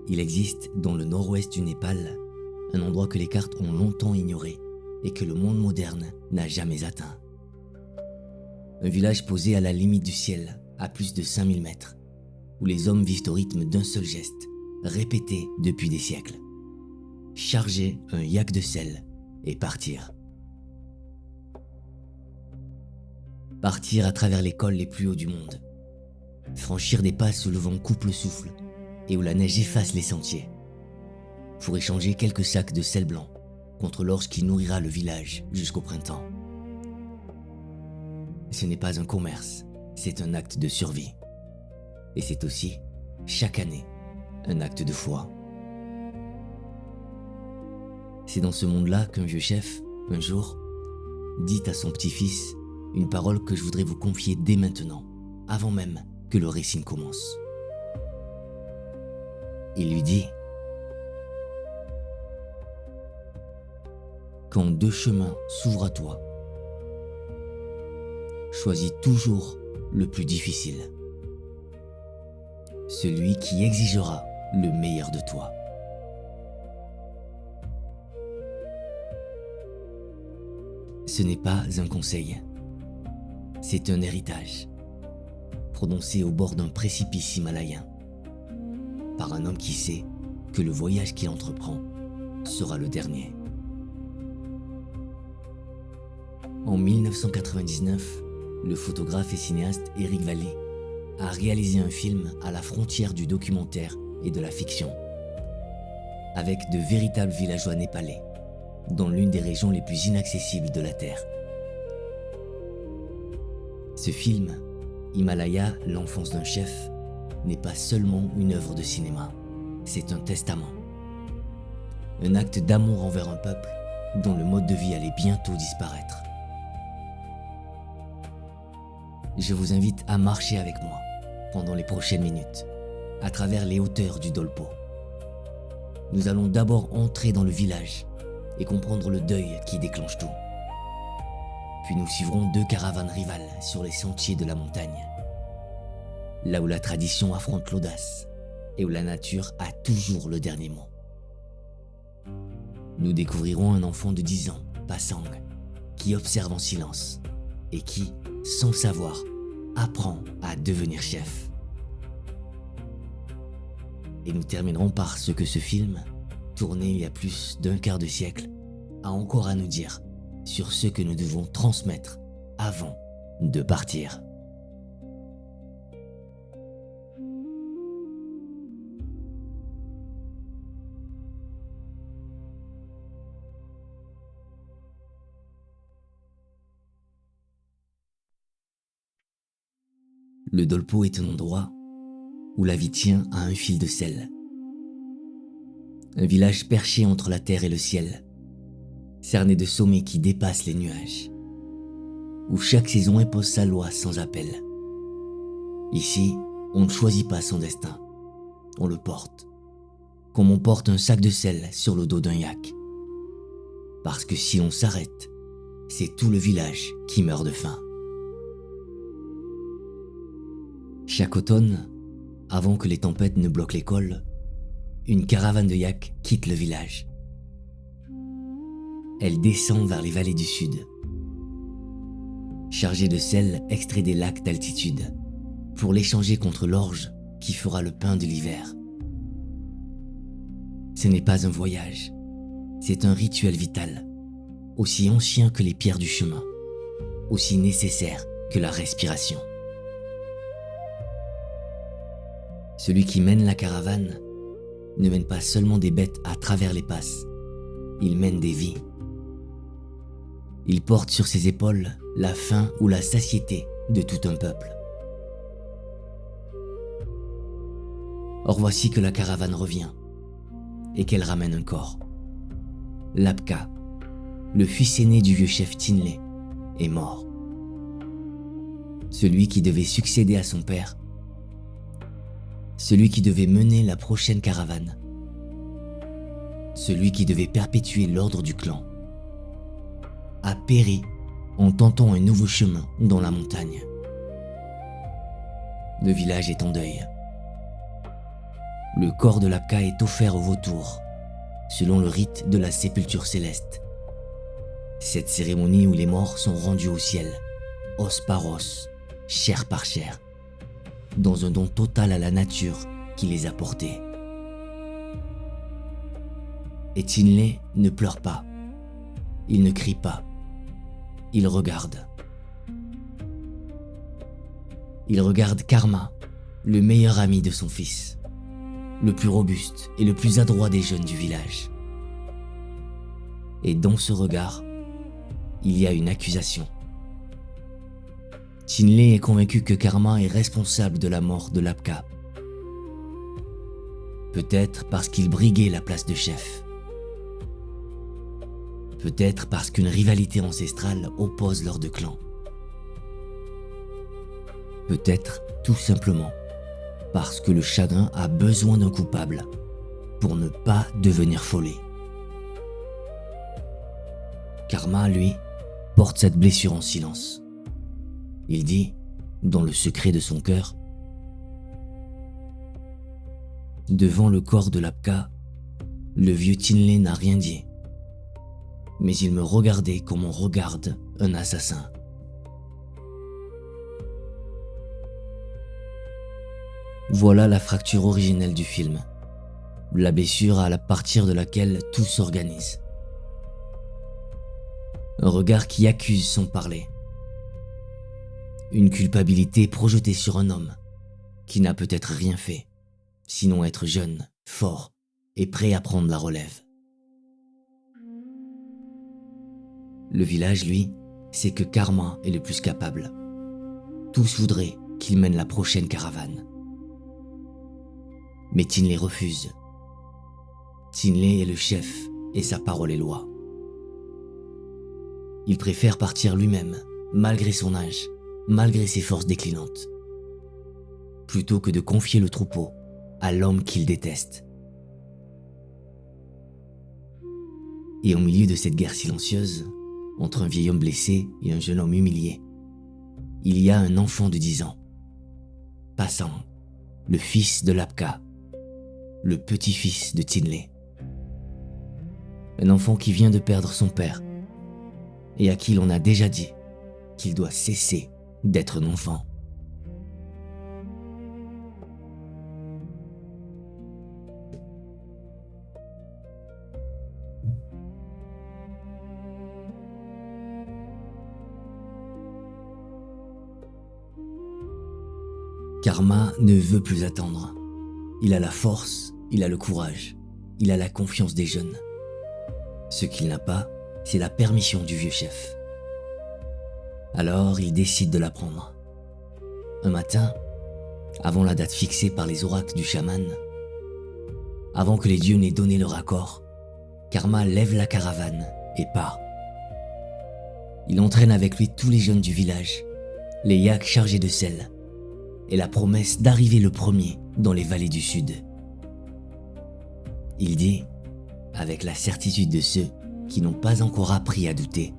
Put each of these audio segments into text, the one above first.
Il existe dans le nord-ouest du Népal un endroit que les cartes ont longtemps ignoré et que le monde moderne n'a jamais atteint. Un village posé à la limite du ciel, à plus de 5000 mètres, où les hommes vivent au rythme d'un seul geste, répété depuis des siècles. Charger un yak de sel et partir. Partir à travers les cols les plus hauts du monde. Franchir des passes où le vent coupe le souffle et où la neige efface les sentiers. Pour échanger quelques sacs de sel blanc contre l'orge qui nourrira le village jusqu'au printemps. Ce n'est pas un commerce, c'est un acte de survie. Et c'est aussi, chaque année, un acte de foi. C'est dans ce monde-là qu'un vieux chef, un jour, dit à son petit-fils une parole que je voudrais vous confier dès maintenant, avant même que le récit ne commence. Il lui dit : quand deux chemins s'ouvrent à toi, choisis toujours le plus difficile, celui qui exigera le meilleur de toi. Ce n'est pas un conseil, c'est un héritage, prononcé au bord d'un précipice himalayen, par un homme qui sait que le voyage qu'il entreprend sera le dernier. En 1999, le photographe et cinéaste Eric Vallee a réalisé un film à la frontière du documentaire et de la fiction, avec de véritables villageois népalais, dans l'une des régions les plus inaccessibles de la Terre. Ce film, Himalaya, l'enfance d'un chef, n'est pas seulement une œuvre de cinéma, c'est un testament. Un acte d'amour envers un peuple dont le mode de vie allait bientôt disparaître. Je vous invite à marcher avec moi pendant les prochaines minutes, à travers les hauteurs du Dolpo. Nous allons d'abord entrer dans le village et comprendre le deuil qui déclenche tout. Puis nous suivrons deux caravanes rivales sur les sentiers de la montagne, là où la tradition affronte l'audace et où la nature a toujours le dernier mot. Nous découvrirons un enfant de 10 ans, Pasang, qui observe en silence et qui, sans savoir, apprend à devenir chef. Et nous terminerons par ce que ce film, tourné il y a plus d'un quart de siècle, a encore à nous dire sur ce que nous devons transmettre avant de partir. Le Dolpo est un endroit où la vie tient à un fil de sel. Un village perché entre la terre et le ciel, cerné de sommets qui dépassent les nuages, où chaque saison impose sa loi sans appel. Ici, on ne choisit pas son destin, on le porte, comme on porte un sac de sel sur le dos d'un yak. Parce que si l'on s'arrête, c'est tout le village qui meurt de faim. Chaque automne, avant que les tempêtes ne bloquent les cols, une caravane de yaks quitte le village. Elle descend vers les vallées du sud, chargée de sel extrait des lacs d'altitude, pour l'échanger contre l'orge qui fera le pain de l'hiver. Ce n'est pas un voyage, c'est un rituel vital, aussi ancien que les pierres du chemin, aussi nécessaire que la respiration. Celui qui mène la caravane ne mène pas seulement des bêtes à travers les passes, il mène des vies. Il porte sur ses épaules la faim ou la satiété de tout un peuple. Or voici que la caravane revient et qu'elle ramène un corps. Lapka, le fils aîné du vieux chef Tinley, est mort. Celui qui devait succéder à son père, celui qui devait mener la prochaine caravane, celui qui devait perpétuer l'ordre du clan, a péri en tentant un nouveau chemin dans la montagne. Le village est en deuil. Le corps de l'Apka est offert aux vautours, selon le rite de la sépulture céleste. Cette cérémonie où les morts sont rendus au ciel, os par os, chair par chair, dans un don total à la nature qui les a portés. Et Tinley ne pleure pas, il ne crie pas, il regarde. Il regarde Karma, le meilleur ami de son fils, le plus robuste et le plus adroit des jeunes du village. Et dans ce regard, il y a une accusation. Tinley est convaincu que Karma est responsable de la mort de l'Apka. Peut-être parce qu'il briguait la place de chef. Peut-être parce qu'une rivalité ancestrale oppose leurs deux clans. Peut-être tout simplement parce que le chagrin a besoin d'un coupable pour ne pas devenir follet. Karma, lui, porte cette blessure en silence. Il dit, dans le secret de son cœur, « Devant le corps de l'Apka, le vieux Tinley n'a rien dit, mais il me regardait comme on regarde un assassin. » Voilà la fracture originelle du film, la blessure à partir de laquelle tout s'organise. Un regard qui accuse sans parler. Une culpabilité projetée sur un homme qui n'a peut-être rien fait, sinon être jeune, fort et prêt à prendre la relève. Le village, lui, sait que Karma est le plus capable. Tous voudraient qu'il mène la prochaine caravane. Mais Tinley refuse. Tinley est le chef et sa parole est loi. Il préfère partir lui-même, malgré son âge, malgré ses forces déclinantes, plutôt que de confier le troupeau à l'homme qu'il déteste. Et au milieu de cette guerre silencieuse, entre un vieil homme blessé et un jeune homme humilié, il y a un enfant de 10 ans, Passant, le fils de l'Apka, le petit-fils de Tinley. Un enfant qui vient de perdre son père et à qui l'on a déjà dit qu'il doit cesser d'être un enfant. Karma ne veut plus attendre. Il a la force, il a le courage, il a la confiance des jeunes. Ce qu'il n'a pas, c'est la permission du vieux chef. Alors il décide de la prendre. Un matin, avant la date fixée par les oracles du chaman, avant que les dieux n'aient donné leur accord, Karma lève la caravane et part. Il entraîne avec lui tous les jeunes du village, les yaks chargés de sel, et la promesse d'arriver le premier dans les vallées du sud. Il dit, avec la certitude de ceux qui n'ont pas encore appris à douter,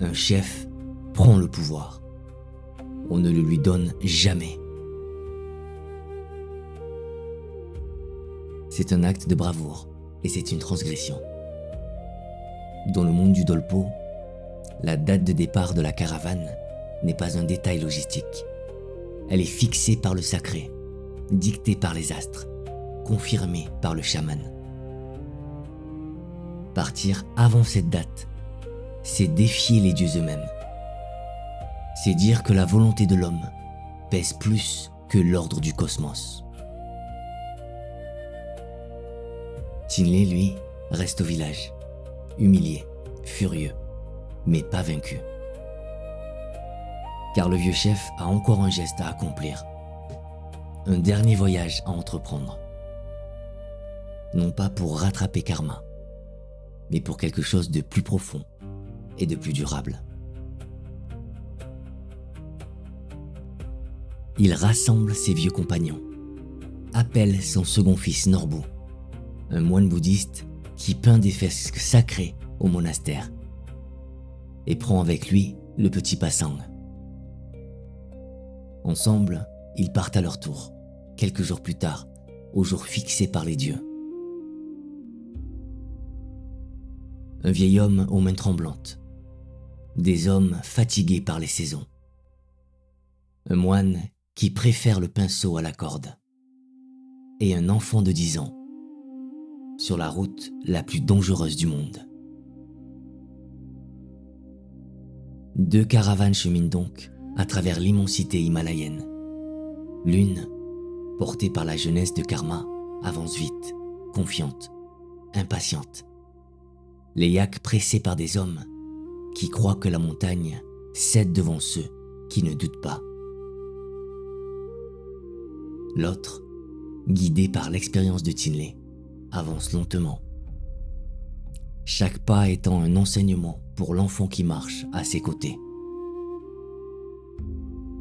un chef prend le pouvoir. On ne le lui donne jamais. C'est un acte de bravoure et c'est une transgression. Dans le monde du Dolpo, la date de départ de la caravane n'est pas un détail logistique. Elle est fixée par le sacré, dictée par les astres, confirmée par le chaman. Partir avant cette date, c'est défier les dieux eux-mêmes. C'est dire que la volonté de l'homme pèse plus que l'ordre du cosmos. Tinley, lui, reste au village, humilié, furieux, mais pas vaincu. Car le vieux chef a encore un geste à accomplir, un dernier voyage à entreprendre. Non pas pour rattraper Karma, mais pour quelque chose de plus profond et de plus durable. Il rassemble ses vieux compagnons, appelle son second fils Norbu, un moine bouddhiste qui peint des fresques sacrées au monastère, et prend avec lui le petit Passang. Ensemble, ils partent à leur tour, quelques jours plus tard, au jour fixé par les dieux. Un vieil homme aux mains tremblantes, des hommes fatigués par les saisons, un moine qui préfère le pinceau à la corde, et un enfant de 10 ans, sur la route la plus dangereuse du monde. 2 caravanes cheminent donc à travers l'immensité himalayenne. L'une, portée par la jeunesse de Karma, avance vite, confiante, impatiente. Les yaks pressés par des hommes qui croient que la montagne cède devant ceux qui ne doutent pas. L'autre, guidé par l'expérience de Tinley, avance lentement. Chaque pas étant un enseignement pour l'enfant qui marche à ses côtés.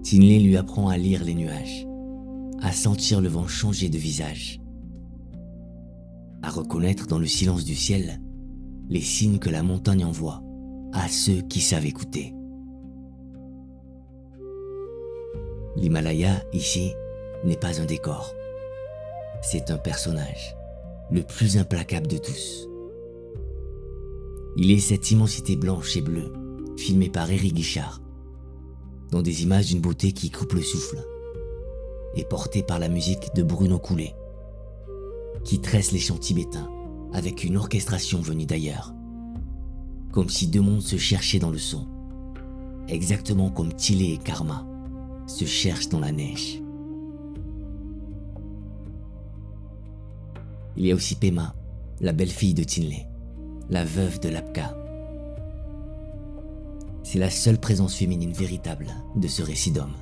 Tinley lui apprend à lire les nuages, à sentir le vent changer de visage, à reconnaître dans le silence du ciel les signes que la montagne envoie à ceux qui savent écouter. L'Himalaya, ici, n'est pas un décor. C'est un personnage, le plus implacable de tous. Il est cette immensité blanche et bleue, filmée par Éric Guichard, dans des images d'une beauté qui coupe le souffle, et portée par la musique de Bruno Coulet, qui tresse les chants tibétains avec une orchestration venue d'ailleurs, comme si 2 mondes se cherchaient dans le son, exactement comme Tinley et Karma se cherchent dans la neige. Il y a aussi Pema, la belle-fille de Tinley, la veuve de Lapka. C'est la seule présence féminine véritable de ce récit d'homme.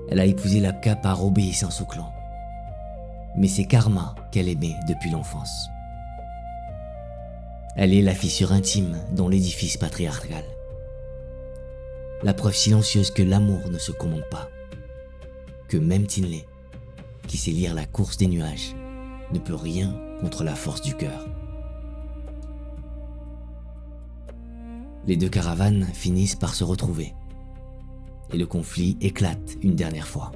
Elle a épousé Lapka par obéissance au clan, mais c'est Karma qu'elle aimait depuis l'enfance. Elle est la fissure intime dans l'édifice patriarcal. La preuve silencieuse que l'amour ne se commande pas, que même Tinley, qui sait lire la course des nuages, ne peut rien contre la force du cœur. Les 2 caravanes finissent par se retrouver, et le conflit éclate une dernière fois.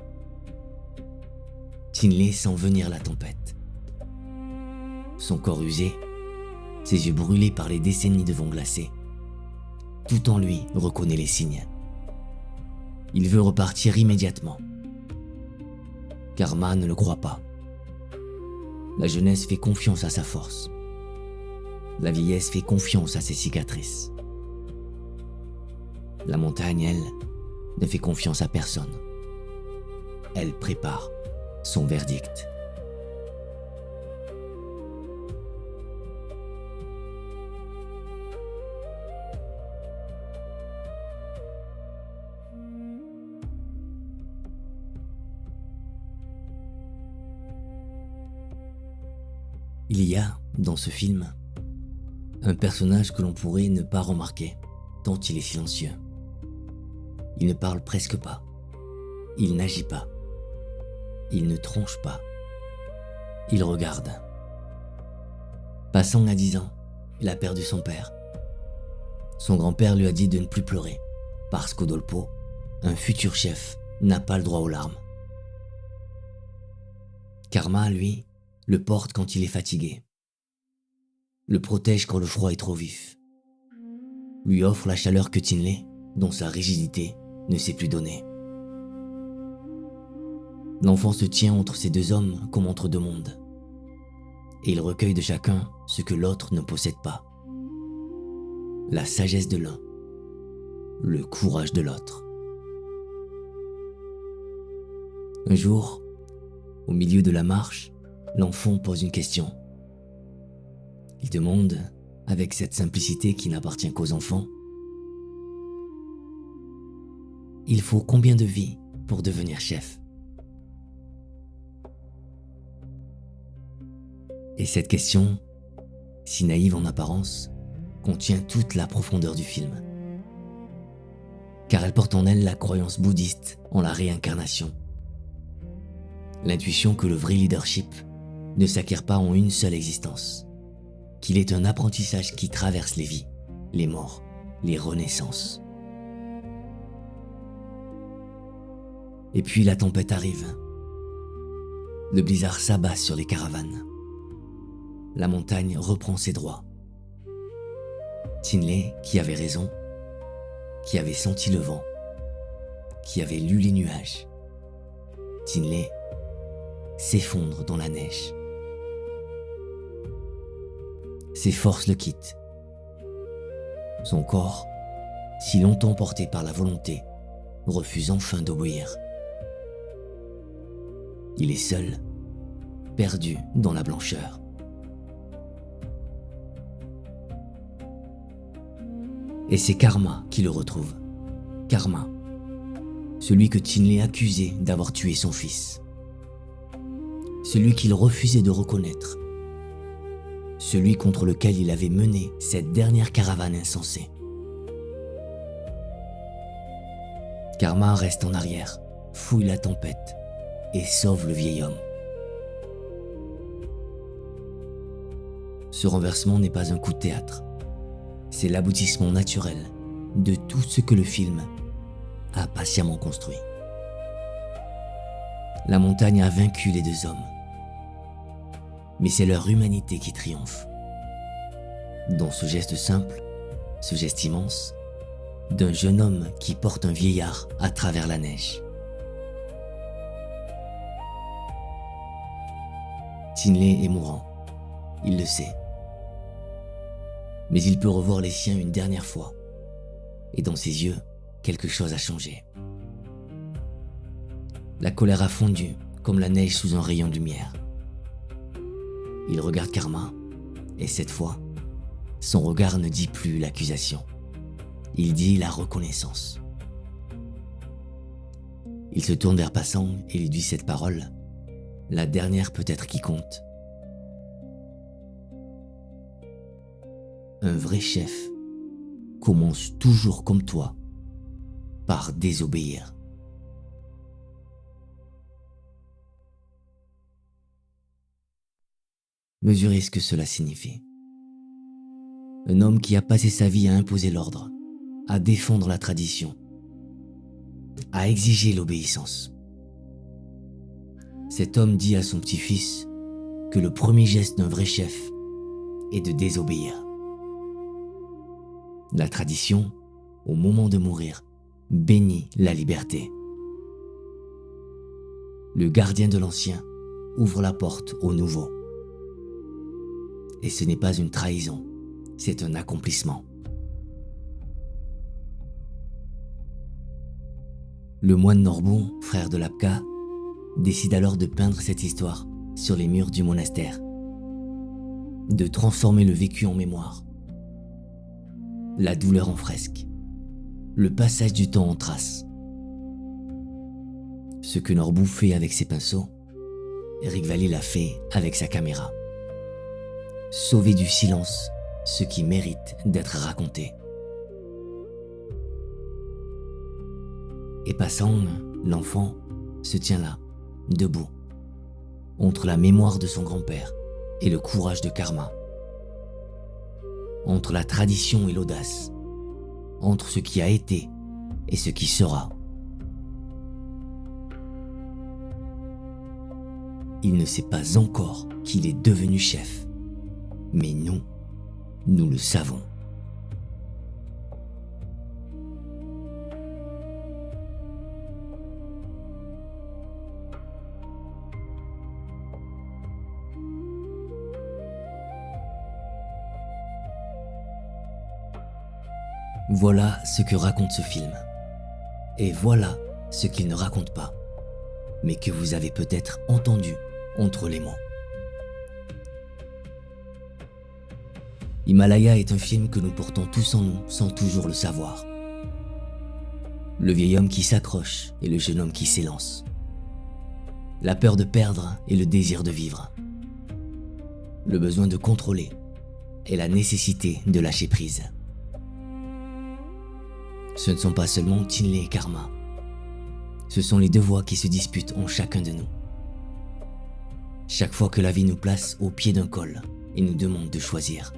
Tinley sent venir la tempête. Son corps usé, ses yeux brûlés par les décennies de vent glacé, tout en lui reconnaît les signes. Il veut repartir immédiatement. Karma ne le croit pas. La jeunesse fait confiance à sa force. La vieillesse fait confiance à ses cicatrices. La montagne, elle, ne fait confiance à personne. Elle prépare son verdict. Il y a, dans ce film, un personnage que l'on pourrait ne pas remarquer, tant il est silencieux. Il ne parle presque pas. Il n'agit pas. Il ne tronche pas. Il regarde. Passant à 10 ans, il a perdu son père. Son grand-père lui a dit de ne plus pleurer, parce qu'au Dolpo, un futur chef n'a pas le droit aux larmes. Karma, lui, le porte quand il est fatigué, le protège quand le froid est trop vif, lui offre la chaleur que Tinley, dont sa rigidité, ne sait plus donner. L'enfant se tient entre ces 2 hommes comme entre 2 mondes, et il recueille de chacun ce que l'autre ne possède pas. La sagesse de l'un, le courage de l'autre. Un jour, au milieu de la marche, l'enfant pose une question. Il demande, avec cette simplicité qui n'appartient qu'aux enfants, « Il faut combien de vies pour devenir chef ?» Et cette question, si naïve en apparence, contient toute la profondeur du film. Car elle porte en elle la croyance bouddhiste en la réincarnation. L'intuition que le vrai leadership ne s'acquiert pas en une seule existence, qu'il est un apprentissage qui traverse les vies, les morts, les renaissances. Et puis la tempête arrive. Le blizzard s'abat sur les caravanes. La montagne reprend ses droits. Tinley, qui avait raison, qui avait senti le vent, qui avait lu les nuages, Tinley s'effondre dans la neige. Ses forces le quittent. Son corps, si longtemps porté par la volonté, refuse enfin d'obéir. Il est seul, perdu dans la blancheur. Et c'est Karma qui le retrouve. Karma, celui que Tinley accusait d'avoir tué son fils. Celui qu'il refusait de reconnaître. Celui contre lequel il avait mené cette dernière caravane insensée. Karma reste en arrière, fouille la tempête et sauve le vieil homme. Ce renversement n'est pas un coup de théâtre. C'est l'aboutissement naturel de tout ce que le film a patiemment construit. La montagne a vaincu les deux hommes. Mais c'est leur humanité qui triomphe. Dans ce geste simple, ce geste immense, d'un jeune homme qui porte un vieillard à travers la neige. Tinley est mourant, il le sait. Mais il peut revoir les siens une dernière fois. Et dans ses yeux, quelque chose a changé. La colère a fondu comme la neige sous un rayon de lumière. Il regarde Karma, et cette fois, son regard ne dit plus l'accusation. Il dit la reconnaissance. Il se tourne vers Passant et lui dit cette parole, la dernière peut-être qui compte. Un vrai chef commence toujours comme toi, par désobéir. Mesurez ce que cela signifie. Un homme qui a passé sa vie à imposer l'ordre, à défendre la tradition, à exiger l'obéissance. Cet homme dit à son petit-fils que le premier geste d'un vrai chef est de désobéir. La tradition, au moment de mourir, bénit la liberté. Le gardien de l'ancien ouvre la porte au nouveau. Et ce n'est pas une trahison, c'est un accomplissement. Le moine Norbon, frère de Lapka, décide alors de peindre cette histoire sur les murs du monastère, de transformer le vécu en mémoire, la douleur en fresque, le passage du temps en traces. Ce que Norbou fait avec ses pinceaux, Eric Valli l'a fait avec sa caméra. Sauver du silence ce qui mérite d'être raconté. Et Passant, l'enfant, se tient là, debout, entre la mémoire de son grand-père et le courage de Karma, entre la tradition et l'audace, entre ce qui a été et ce qui sera. Il ne sait pas encore qu'il est devenu chef, mais nous le savons. Voilà ce que raconte ce film. Et voilà ce qu'il ne raconte pas, mais que vous avez peut-être entendu entre les mots. Himalaya est un film que nous portons tous en nous sans toujours le savoir. Le vieil homme qui s'accroche et le jeune homme qui s'élance. La peur de perdre et le désir de vivre. Le besoin de contrôler et la nécessité de lâcher prise. Ce ne sont pas seulement Tinley et Karma. Ce sont les deux voix qui se disputent en chacun de nous. Chaque fois que la vie nous place au pied d'un col et nous demande de choisir.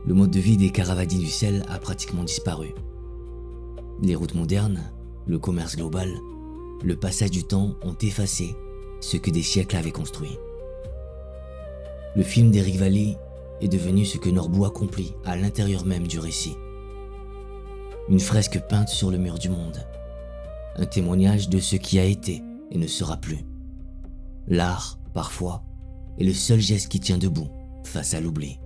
Le mode de vie des Caravadis du sel a pratiquement disparu. Les routes modernes, le commerce global, le passage du temps ont effacé ce que des siècles avaient construit. Le film d'Eric Vallee est devenu ce que Norbu accomplit à l'intérieur même du récit. Une fresque peinte sur le mur du monde, un témoignage de ce qui a été et ne sera plus. L'art, parfois, est le seul geste qui tient debout face à l'oubli.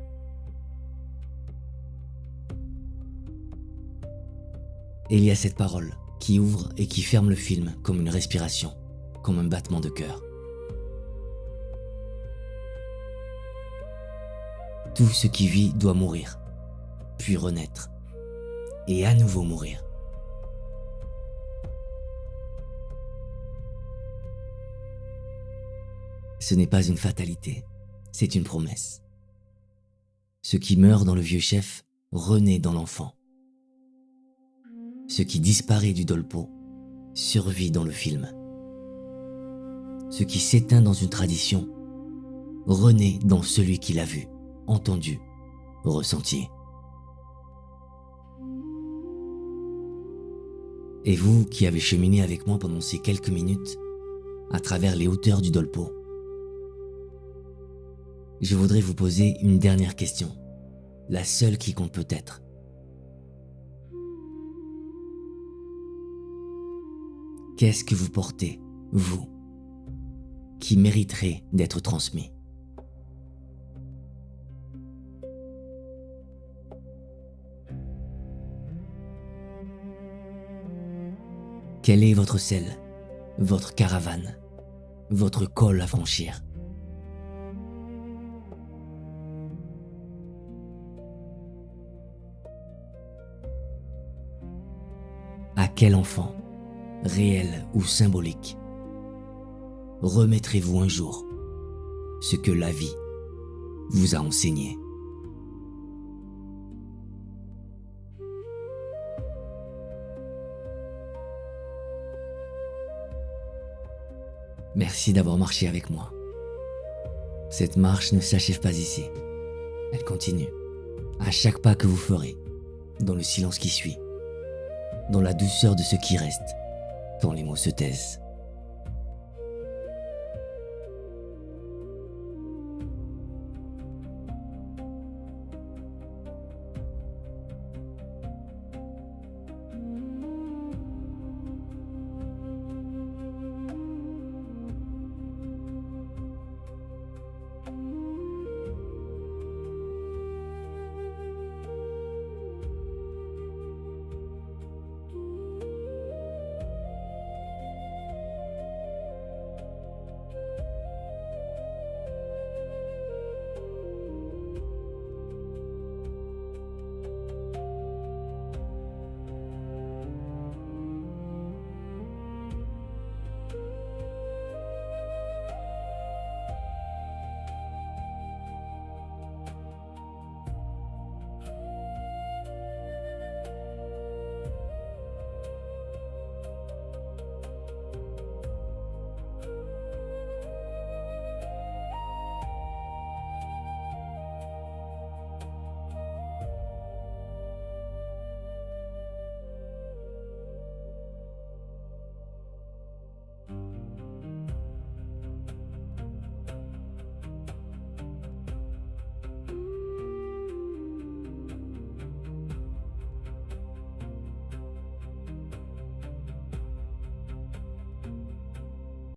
Et il y a cette parole qui ouvre et qui ferme le film comme une respiration, comme un battement de cœur. Tout ce qui vit doit mourir, puis renaître, et à nouveau mourir. Ce n'est pas une fatalité, c'est une promesse. Ce qui meurt dans le vieux chef renaît dans l'enfant. Ce qui disparaît du dolpo survit dans le film. Ce qui s'éteint dans une tradition renaît dans celui qui l'a vu, entendu, ressenti. Et vous qui avez cheminé avec moi pendant ces quelques minutes à travers les hauteurs du dolpo, je voudrais vous poser une dernière question, la seule qui compte peut-être. Qu'est-ce que vous portez, vous, qui mériterait d'être transmis? Quel est votre sel, votre caravane, votre col à franchir? À quel enfant, réel ou symbolique, remettrez-vous un jour ce que la vie vous a enseigné? Merci d'avoir marché avec moi. Cette marche ne s'achève pas ici. Elle continue, à chaque pas que vous ferez, dans le silence qui suit, dans la douceur de ce qui reste, quand les mots se taisent.